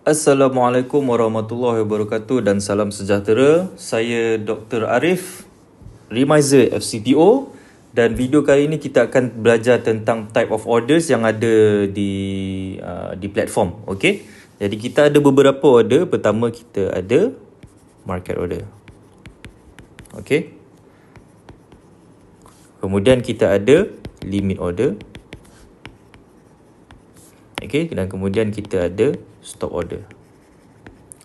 Assalamualaikum warahmatullahi wabarakatuh dan salam sejahtera. Saya Dr. Arif, Remizer FCTO, dan video kali ini kita akan belajar tentang type of orders yang ada di platform. Okey. Jadi kita ada beberapa order. Pertama kita ada market order. Okey. Kemudian kita ada limit order. Okey, dan kemudian kita ada stop order.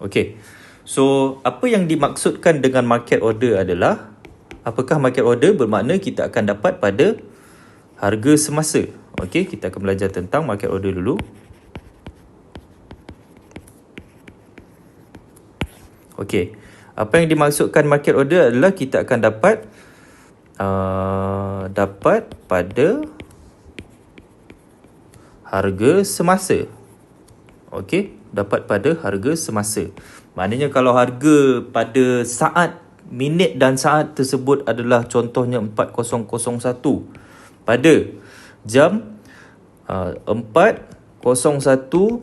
Okey. So, apa yang dimaksudkan dengan market order adalah, apakah market order bermakna kita akan dapat pada harga semasa. Okey, kita akan belajar tentang market order dulu. Okey. Apa yang dimaksudkan market order adalah kita akan dapat pada harga semasa. Okey, dapat pada harga semasa. Maknanya kalau harga pada saat, minit dan saat tersebut adalah contohnya 4001 pada jam 4:01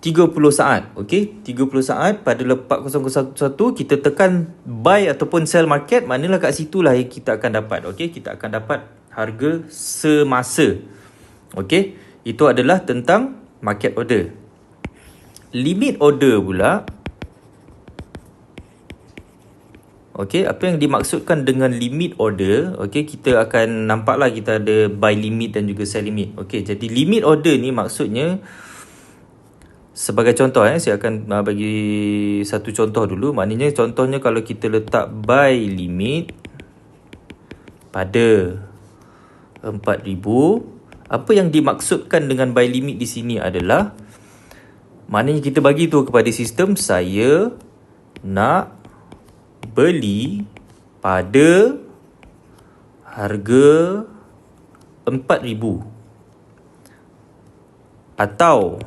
30 saat. Okey, 30 saat pada 4001 kita tekan buy ataupun sell market, maknanya kat situlah yang kita akan dapat. Okey, kita akan dapat harga semasa. Okey, itu adalah tentang market order. Limit order pula. Okey, apa yang dimaksudkan dengan limit order? Okey, kita akan nampaklah kita ada buy limit dan juga sell limit. Okey, jadi limit order ni maksudnya, sebagai contoh saya akan bagi satu contoh dulu. Maknanya contohnya kalau kita letak buy limit pada 4,000, apa yang dimaksudkan dengan buy limit di sini adalah, maknanya kita bagi tu kepada sistem, saya nak beli pada harga 4,000 atau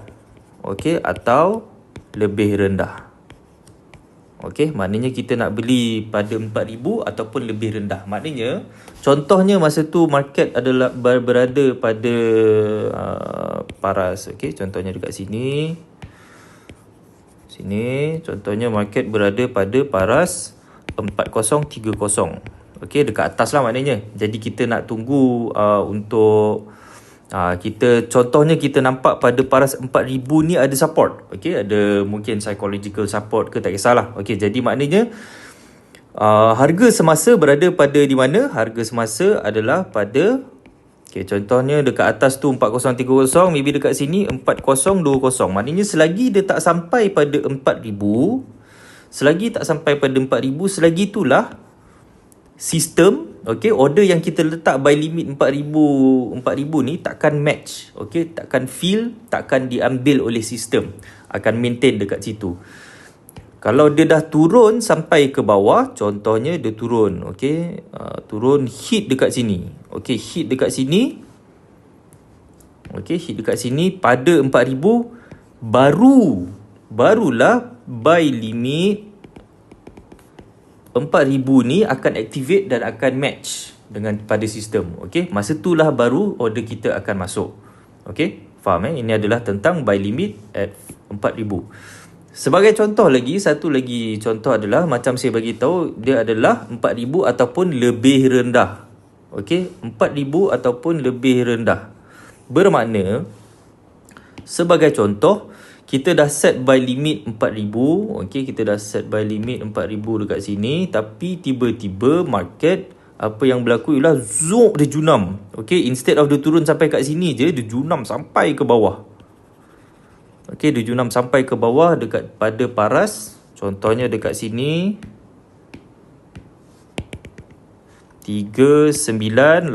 atau lebih rendah. Okey, maknanya kita nak beli pada 4,000 ataupun lebih rendah. Maknanya contohnya masa tu market adalah berada pada paras. Okey, contohnya dekat sini. Contohnya market berada pada paras 4030. Okey, dekat atas lah maknanya. Jadi kita nak tunggu untuk kita, contohnya kita nampak pada paras 4,000 ni ada support. Okey, ada mungkin psychological support ke, tak kisahlah. Okey, jadi maknanya harga semasa berada pada di mana? Harga semasa adalah pada, contohnya dekat atas tu 4030, maybe dekat sini 4020. Maknanya selagi dia tak sampai pada 4,000, selagi itulah sistem, order yang kita letak buy limit 4,000 ni takkan match, takkan fill, takkan diambil oleh sistem, akan maintain dekat situ. Kalau dia dah turun sampai ke bawah, contohnya dia turun, turun hit dekat sini, hit dekat sini pada 4,000, barulah buy limit 4,000 ni akan activate dan akan match dengan pada sistem. Masa itulah baru order kita akan masuk. Faham Ini adalah tentang buy limit at 4,000. Sebagai contoh lagi, satu lagi contoh adalah macam saya bagi tahu, dia adalah 4,000 ataupun lebih rendah. 4,000 ataupun lebih rendah. Bermakna, sebagai contoh, kita dah set buy limit 4,000. Kita dah set buy limit 4,000 dekat sini, tapi tiba-tiba market, apa yang berlaku ialah zoom, dia junam. Instead of dia turun sampai kat sini je, dia junam sampai ke bawah. Dia junam sampai ke bawah dekat pada paras, contohnya dekat sini 3980.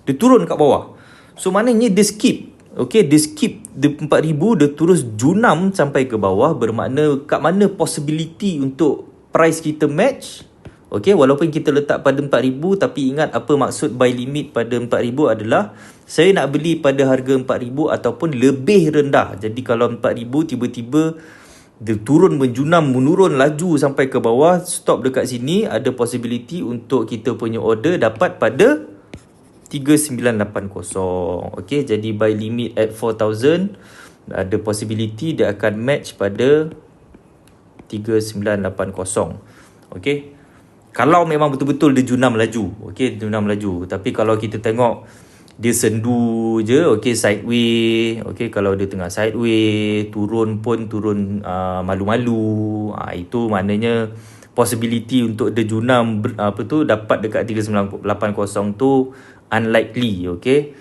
Dia turun kat bawah. So maknanya dia skip. Dia skip the 4,000, dia terus junam sampai ke bawah. Bermakna kat mana possibility untuk price kita match. Walaupun kita letak pada 4,000, tapi ingat apa maksud buy limit pada 4,000 adalah, saya nak beli pada harga 4,000 ataupun lebih rendah. Jadi kalau 4,000 tiba-tiba dia turun, menurun laju sampai ke bawah, stop dekat sini, ada possibility untuk kita punya order dapat pada 3980. Okey, jadi buy limit at 4,000 ada possibility dia akan match pada 3980. Okey. Kalau memang betul-betul dia junam laju. Okey, junam laju. Tapi kalau kita tengok dia sendu je, okey, sideway. Okey, kalau dia tengah sideway, turun pun turun malu-malu. Itu maknanya possibility untuk dia junam dapat dekat 3980 tu unlikely. Okey.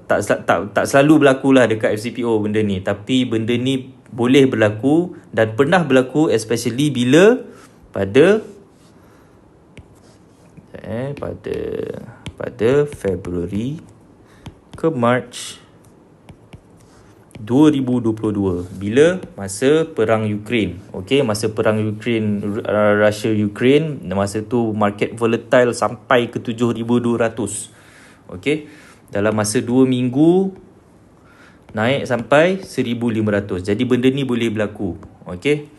Tak selalu berlaku lah dekat FCPO benda ni, tapi benda ni boleh berlaku dan pernah berlaku, especially bila pada Februari ke March 2022 bila masa perang Ukraine. Okey, masa perang Ukraine, Russia Ukraine, masa tu market volatile sampai ke 7,200. Okey, dalam masa 2 minggu naik sampai 1,500. Jadi benda ni boleh berlaku. Okey.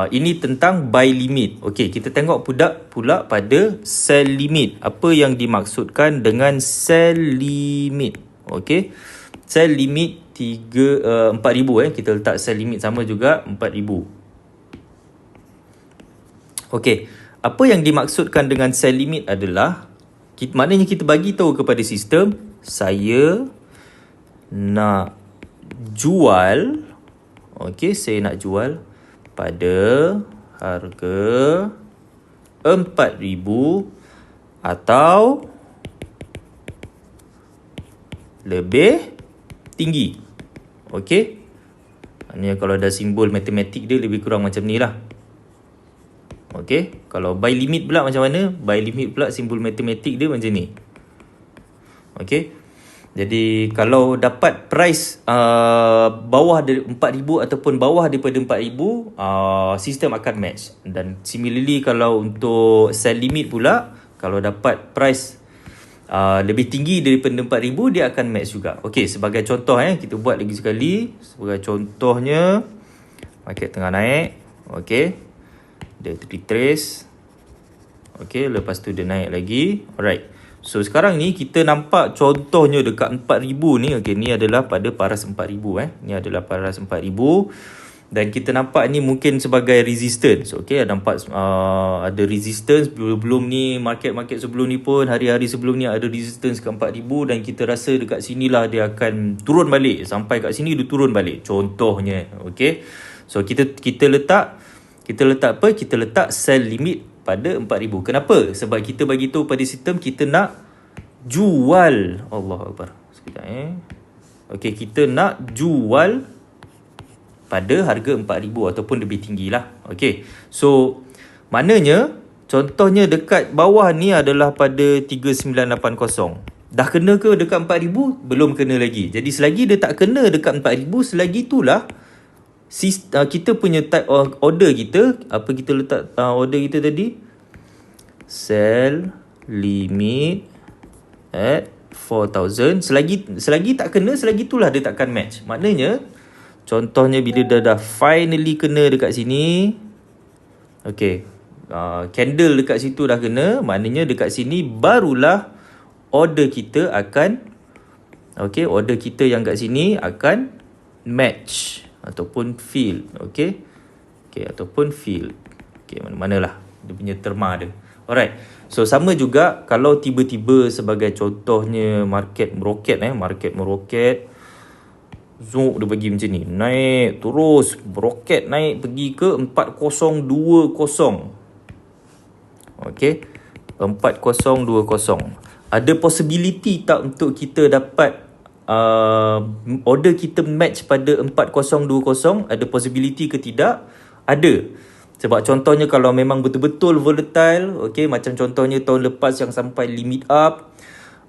Ini tentang buy limit. Okey, kita tengok pula pada sell limit. Apa yang dimaksudkan dengan sell limit? Okey. Sell limit 4,000 kita letak sell limit sama juga 4,000. Okey. Apa yang dimaksudkan dengan sell limit adalah maknanya kita bagi tahu kepada sistem, saya nak jual, okey, saya nak jual pada harga 4,000 atau lebih tinggi. Okey, maknanya kalau ada simbol matematik dia lebih kurang macam ni lah. Okey, kalau buy limit pula macam mana? Buy limit pula simbol matematik dia macam ni. Okey, jadi kalau dapat price bawah dari 4,000 ataupun bawah daripada 4,000, sistem akan match. Dan similarly kalau untuk sell limit pula, kalau dapat price lebih tinggi daripada 4,000, dia akan match juga. Okey, sebagai contoh kita buat lagi sekali. Sebagai contohnya, market tengah naik. Okey, dia retrace. Okey, lepas tu dia naik lagi. Alright. So sekarang ni kita nampak contohnya dekat 4,000 ni. Okey, ni adalah pada paras 4,000 Ni adalah paras 4,000 dan kita nampak ni mungkin sebagai resistance. Okey, nampak ada resistance belum ni, market sebelum ni pun, hari-hari sebelum ni ada resistance ke 4,000 dan kita rasa dekat sinilah dia akan turun balik. Sampai kat sini dia turun balik contohnya. Okey. So kita letak apa? Kita letak sell limit pada 4,000. Kenapa? Sebab kita bagi tahu pada sistem kita nak jual. Allahuakbar. Sekejap Okey, kita nak jual pada harga 4,000 ataupun lebih tinggilah. Okey. So maknanya contohnya dekat bawah ni adalah pada 3980. Dah kena ke dekat 4,000? Belum kena lagi. Jadi selagi dia tak kena dekat 4,000, selagi itulah kita punya type order kita, apa kita letak order kita tadi? Sell limit at 4,000. Selagi tak kena, selagi itulah dia takkan match. Maknanya contohnya bila dia dah finally kena dekat sini, okey, candle dekat situ dah kena, maknanya dekat sini barulah order kita akan, okey, order kita yang kat sini akan match ataupun fill. Okey, ataupun fill. Okey, mana-manalah dia punya terma dia. Alright. So sama juga kalau tiba-tiba sebagai contohnya market meroket, zoom dia bagi macam ni, naik terus, meroket naik pergi ke 4020. Okey, 4020. Ada possibility tak untuk kita dapat order kita match pada 4020? Ada possibility ke tidak? Ada. Sebab contohnya kalau memang betul-betul volatile, okey, macam contohnya tahun lepas yang sampai limit up,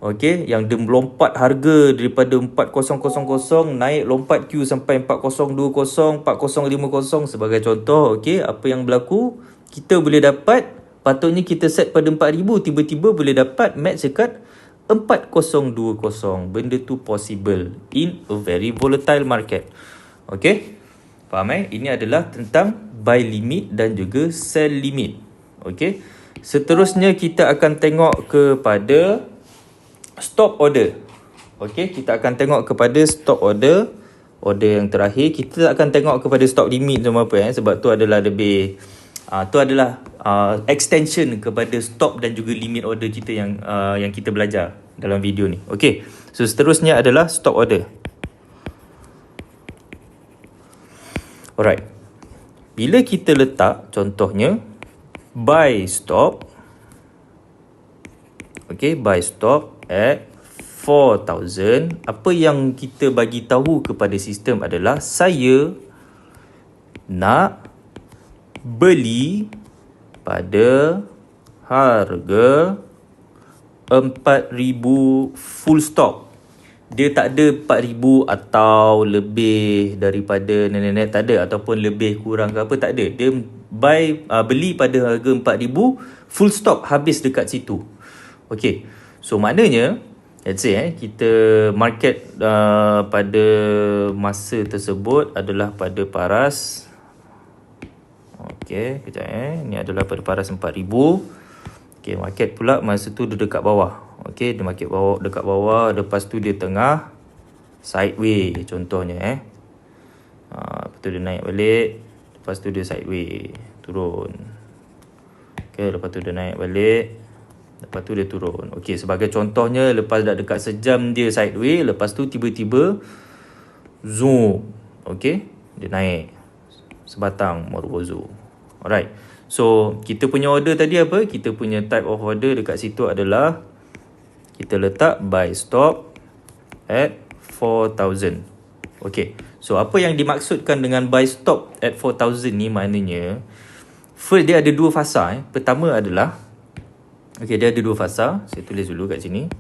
okey, yang dia melompat harga daripada 4000 naik lompat Q sampai 4020, 4050 sebagai contoh. Okey, apa yang berlaku? Kita boleh dapat, patutnya kita set pada 4,000, tiba-tiba boleh dapat match dekat 4020. Benda tu possible in a very volatile market. Okey, faham Ini adalah tentang buy limit dan juga sell limit. Okey, seterusnya kita akan tengok kepada stop order. Okey, kita akan tengok kepada stop order. order yang terakhir. Kita tak akan tengok kepada stock limit sama apa sebab tu adalah lebih tu adalah extension kepada stop dan juga limit order kita yang kita belajar dalam video ni. Okay, so seterusnya adalah stop order. Alright, bila kita letak contohnya buy stop, okay, buy stop at 4,000, apa yang kita bagi tahu kepada sistem adalah saya nak beli pada harga 4,000 full stop. Dia tak ada 4,000 atau lebih daripada nenek-nenek, tak ada, ataupun lebih kurang ke apa, tak ada. Dia beli pada harga 4,000 full stop, habis dekat situ. Okay, so maknanya let's say kita market pada masa tersebut adalah pada paras, okay, kejap ni adalah pada paras 4,000. Okay, market pula masa tu dia dekat bawah. Okay, dia market bawah, dekat bawah, lepas tu dia tengah sideway contohnya lepas tu dia naik balik, lepas tu dia sideway turun. Okay, lepas tu dia naik balik, lepas tu dia turun. Okay, sebagai contohnya, lepas dah dekat sejam dia sideway, lepas tu tiba-tiba zoom. Okay, dia naik sebatang Marubozu. Alright, so kita punya order tadi apa? Kita punya type of order dekat situ adalah kita letak buy stop at 4,000. Okay, so apa yang dimaksudkan dengan buy stop at 4,000 ni maknanya first dia ada dua fasa. Pertama adalah, okay, dia ada dua fasa. Saya tulis dulu kat sini.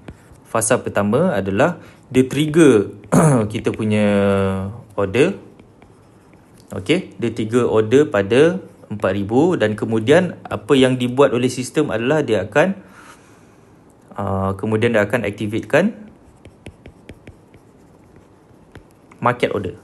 Fasa pertama adalah dia trigger kita punya order. Okay, dia trigger order pada 4,000 dan kemudian apa yang dibuat oleh sistem adalah dia akan kemudian dia akan activatekan market order.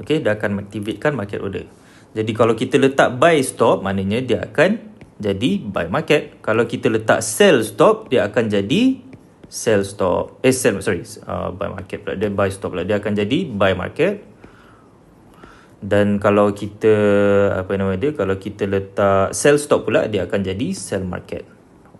Okay, dia akan activatekan market order. Jadi kalau kita letak buy stop, maknanya dia akan jadi buy market. Kalau kita letak sell stop, dia akan jadi sell stop. Buy market pula. Dia buy stop pula. Dia akan jadi buy market. Dan kalau kita kalau kita letak sell stop pula, dia akan jadi sell market.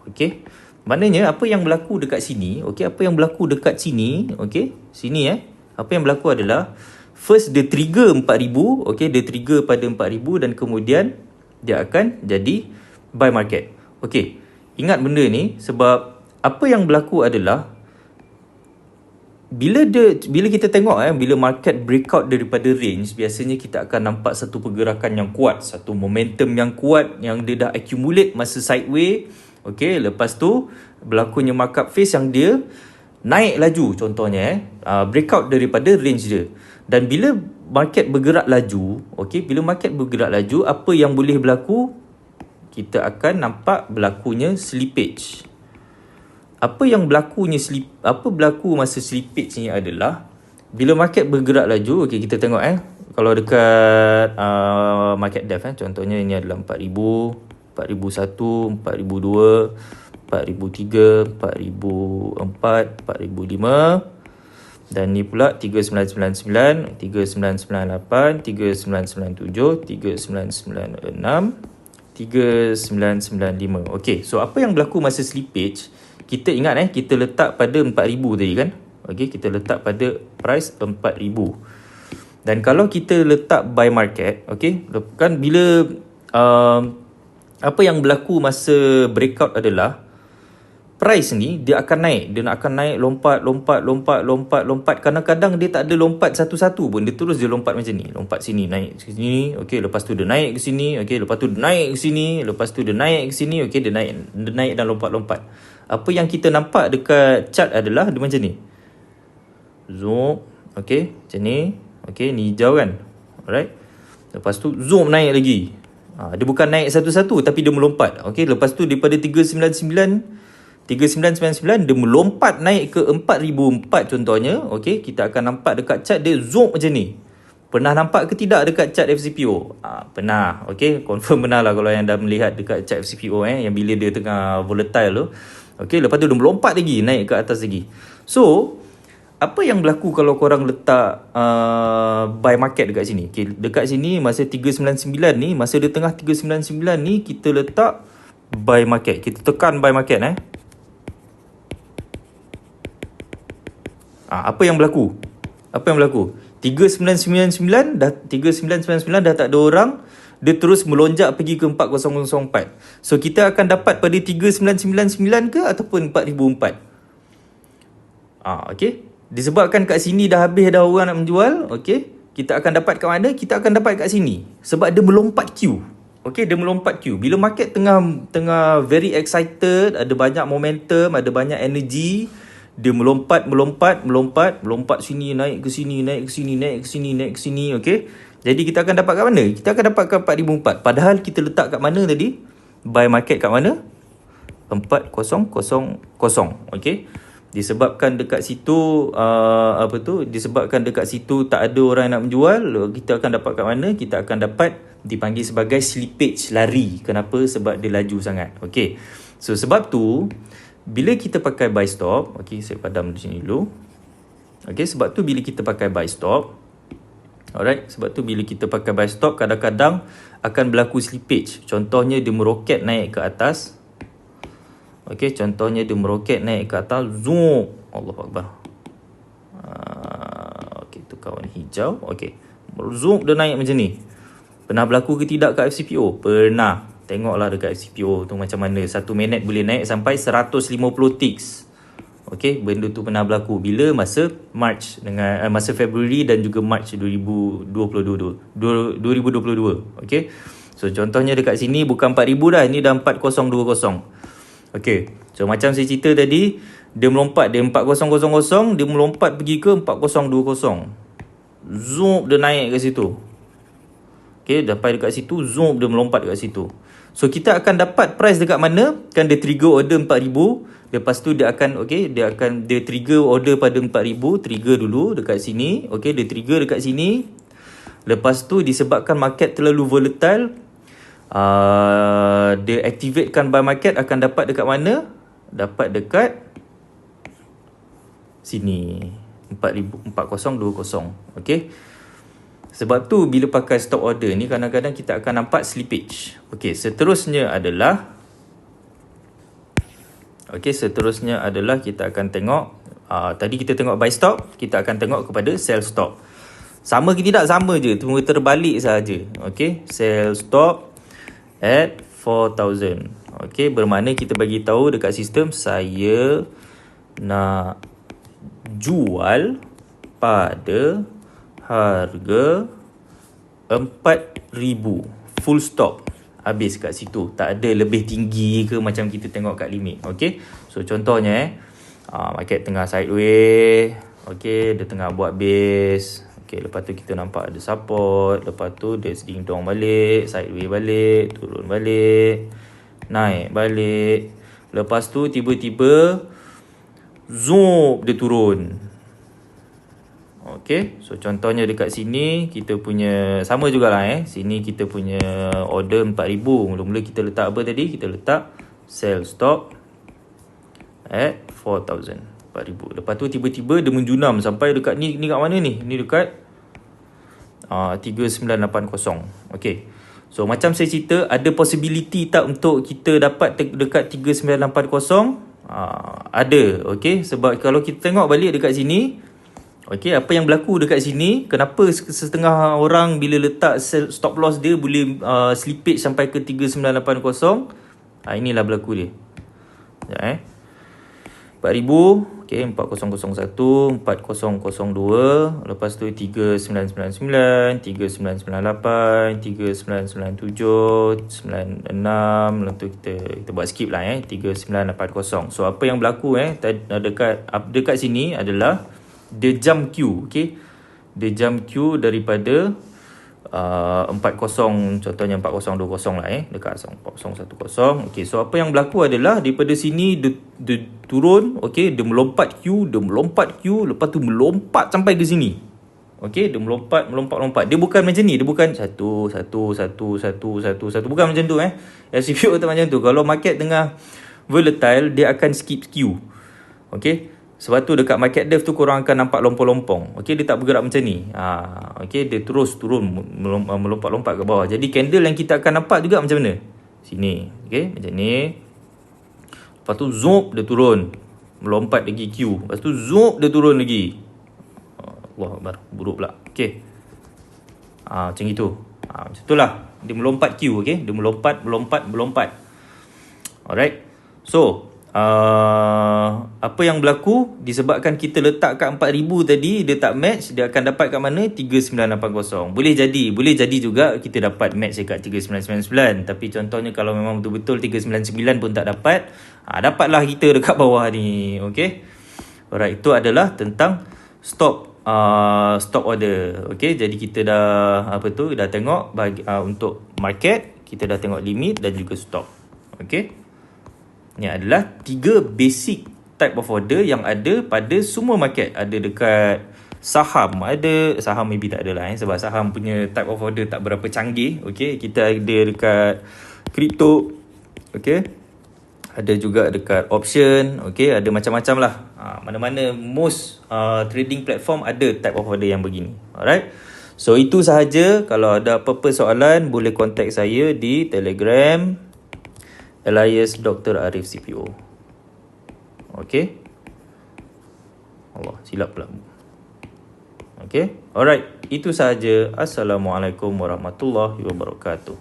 Okey. Maknanya apa yang berlaku dekat sini, okey, apa yang berlaku dekat sini, okey, sini apa yang berlaku adalah first dia trigger 4,000, okey, dia trigger pada 4,000 dan kemudian dia akan jadi buy market. Okey. Ingat benda ni sebab apa yang berlaku adalah bila kita tengok bila market breakout daripada range, biasanya kita akan nampak satu pergerakan yang kuat, satu momentum yang kuat yang dia dah accumulate masa sideway. Okey, lepas tu berlakunya markup phase yang dia naik laju contohnya breakout daripada range dia. Dan bila market bergerak laju, okey, bila market bergerak laju, apa yang boleh berlaku? Kita akan nampak berlakunya slippage. Apa berlaku masa slippage ni adalah bila market bergerak laju, okey, kita tengok kalau dekat market depth contohnya ini adalah 4,000, 4,001, 4,002, 4,003, 4,004, 4,005 dan ni pula 3,999, 3,998, 3,997, 3,996, 3,995. Okey, so apa yang berlaku masa slippage? Kita ingat kita letak pada 4,000 tadi kan? Okey, kita letak pada price 4,000. Dan kalau kita letak buy market, okey, kan bila apa yang berlaku masa breakout adalah price ni dia akan naik. Dia akan naik lompat. Kadang-kadang dia tak ada lompat satu-satu pun. Dia terus dia lompat macam ni. Lompat sini, naik ke sini. Okey, lepas tu dia naik ke sini. Okey, lepas tu dia naik ke sini. Lepas tu dia naik ke sini. Okey, dia naik dan lompat-lompat. Apa yang kita nampak dekat chart adalah dia macam ni. Zoom. Okey, macam ni. Okey, ni hijau kan. Alright. Lepas tu zoom naik lagi. Dia bukan naik satu-satu tapi dia melompat. Okey, lepas tu daripada 399 dia melompat naik ke 4,004 contohnya. Okey, kita akan nampak dekat chart dia zoom macam ni. Pernah nampak ke tidak dekat chart FCPO? Pernah. Okey, confirm pernah lah kalau yang dah melihat dekat chart FCPO yang bila dia tengah volatile tu. Okey, lepas tu dia melompat lagi, naik ke atas lagi. So, apa yang berlaku kalau korang letak buy market dekat sini? Okay, dekat sini masa 399 ni, masa di tengah 399 ni kita letak buy market. Kita tekan buy market apa yang berlaku? Apa yang berlaku? 3999 dah tak ada orang, dia terus melonjak pergi ke 4004. So kita akan dapat pada 3999 ke ataupun 4004? Okey. Disebabkan kat sini dah habis dah orang nak menjual, okey. Kita akan dapat kat mana? Kita akan dapat kat sini. Sebab dia melompat queue. Okey, dia melompat queue. Bila market tengah very excited, ada banyak momentum, ada banyak energy, dia melompat sini, naik ke sini, naik ke sini, okey. Jadi kita akan dapat kat mana? Kita akan dapat kat 4004. Padahal kita letak kat mana tadi? Buy market kat mana? 4000, okey. Disebabkan dekat situ disebabkan dekat situ tak ada orang nak menjual, kita akan dapat kat mana? Kita akan dapat dipanggil sebagai slippage, lari. Kenapa? Sebab dia laju sangat. Okey. So sebab tu bila kita pakai buy stop, okey, saya padam di sini dulu. Okey, sebab tu bila kita pakai buy stop, alright, sebab tu bila kita pakai buy stop kadang-kadang akan berlaku slippage. Contohnya dia meroket naik ke atas. Okey, contohnya dia meroket naik ke atas, zoom, Allahuakbar. Okey, tu kawan hijau. Okey, zoom dia naik macam ni. Pernah berlaku ke tidak kat FCPO? Pernah. Tengoklah dekat FCPO tu macam mana 1 minit boleh naik sampai 150 ticks. Okey, benda tu pernah berlaku bila masa March dengan masa Februari dan juga March 2022. Okey. So contohnya dekat sini bukan 4000 dah, ini dah 4020. Okey. So macam saya cerita tadi, dia melompat, dia 4000, dia melompat pergi ke 4020. Zoom, dia naik ke situ. Okey, sampai dekat situ, zoom, dia melompat dekat situ. So kita akan dapat price dekat mana? Kan dia trigger order 4000. Lepas tu dia akan dia trigger order pada 4000, trigger dulu dekat sini. Okey, dia trigger dekat sini. Lepas tu disebabkan market terlalu volatile, dia activatekan buy market, akan dapat dekat mana? Dapat dekat sini 4020. Okey. Sebab tu bila pakai stop order ni kadang-kadang kita akan nampak slippage. Okey, seterusnya adalah kita akan tengok tadi kita tengok buy stop, kita akan tengok kepada sell stop. Sama ke tidak? Sama je, cuma terbalik saja. Okey, sell stop at 4000. Okey, bermakna kita bagi tahu dekat sistem saya nak jual pada harga 4000, full stop, habis kat situ, tak ada lebih tinggi ke macam kita tengok kat limit. Okey, so contohnya market tengah sideway, okey, dia tengah buat base. Okey, lepas tu kita nampak ada support, lepas tu dia seding dong balik, sideway balik, turun balik, naik balik, lepas tu tiba-tiba zoom, dia turun. Okey, so contohnya dekat sini kita punya sama jugalah sini kita punya order 4000. Mula-mula kita letak apa tadi? Kita letak sell stop at 4000. Lepas tu tiba-tiba dia menjunam sampai dekat ni kat mana ni? Ni dekat 3980. Okey. So macam saya cerita, ada possibility tak untuk kita dapat dekat 3980? Ada. Okey, sebab kalau kita tengok balik dekat sini, okey, apa yang berlaku dekat sini, kenapa setengah orang bila letak stop loss dia boleh slippage sampai ke 3980? Inilah berlaku dia. Sekejap 4000, okey, 4001, 4002, lepas tu 3999, 3998, 3997, 96, lepas tu kita buat skip lah 3980. So apa yang berlaku dekat sini adalah dia jump queue. Okey, dia jump queue daripada 40, contohnya 4020 lah dekat 4010. Okey, so apa yang berlaku adalah daripada sini dia turun, okey, dia melompat queue, lepas tu melompat sampai ke sini. Okey, dia melompat. Dia bukan macam ni, dia bukan satu, bukan macam tu SCPO tak macam tu. Kalau market tengah volatile, dia akan skip queue. Okey, Sebab tu dekat market dev tu korang akan nampak lompong-lompong. Okay, dia tak bergerak macam ni. Okay, dia terus turun melompat-lompat ke bawah. Jadi candle yang kita akan nampak juga macam mana? Sini. Okay, macam ni. Lepas tu zoom dia turun. Melompat lagi Q. Lepas tu zoom dia turun lagi. Allah Akbar, buruk pula. Okay. Macam itu. Macam itulah. Dia melompat Q, okay. Dia melompat. Alright. So, apa yang berlaku disebabkan kita letak kat 4,000 tadi, dia tak match, dia akan dapat kat mana? 3980. Boleh jadi juga kita dapat match dekat 3999. Tapi contohnya kalau memang betul-betul 399 pun tak dapat, dapatlah kita dekat bawah ni. Okay. Alright, itu adalah tentang stop order. Okay, jadi kita dah dah tengok untuk market, kita dah tengok limit dan juga stop. Okay. Ini adalah 3 basic type of order yang ada pada semua market. Ada dekat saham, saham maybe tak ada lah sebab saham punya type of order tak berapa canggih. Okay, kita ada dekat crypto. Okay, ada juga dekat option. Okay, ada macam-macam lah. Mana-mana most trading platform ada type of order yang begini. Alright, so itu sahaja. Kalau ada apa-apa soalan boleh contact saya di Telegram Elias Dr. Arif CPO. Okay. Allah, silap pula. Okay. Alright, itu sahaja. Assalamualaikum warahmatullahi wabarakatuh.